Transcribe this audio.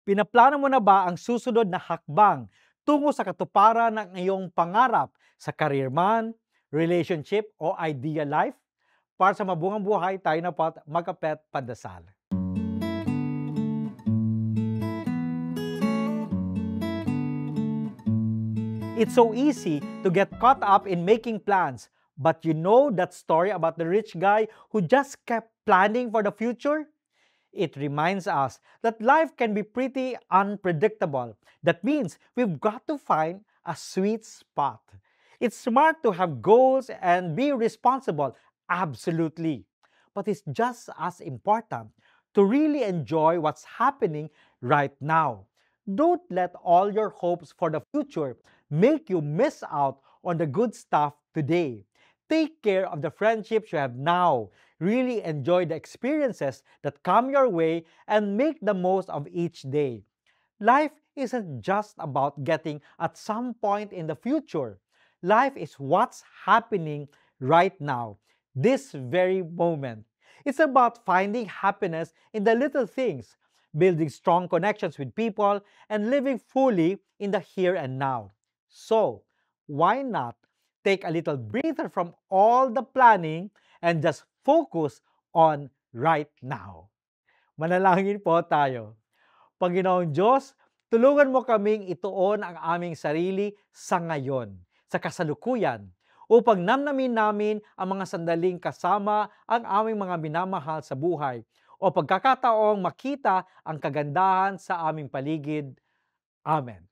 Pinaplano mo na ba ang susunod na hakbang tungo sa katuparan ng iyong pangarap sa career man, relationship o ideal life? Para sa mabungang buhay, tayo na po at magkapet pandasal. It's so easy to get caught up in making plans, but you know that story about the rich guy who just kept planning for the future? It reminds us that life can be pretty unpredictable. That means we've got to find a sweet spot. It's smart to have goals and be responsible, absolutely. But it's just as important to really enjoy what's happening right now. Don't let all your hopes for the future make you miss out on the good stuff today. Take care of the friendships you have now. Really enjoy the experiences that come your way and make the most of each day. Life isn't just about getting at some point in the future. Life is what's happening right now, this very moment. It's about finding happiness in the little things, building strong connections with people, and living fully in the here and now. So, why not take a little breather from all the planning and just focus on right now? Manalangin po tayo. Panginoong Diyos, tulungan mo kaming ituon ang aming sarili sa ngayon, sa kasalukuyan, upang namnamin namin ang mga sandaling kasama ang aming mga minamahal sa buhay o pagkakataong makita ang kagandahan sa aming paligid. Amen.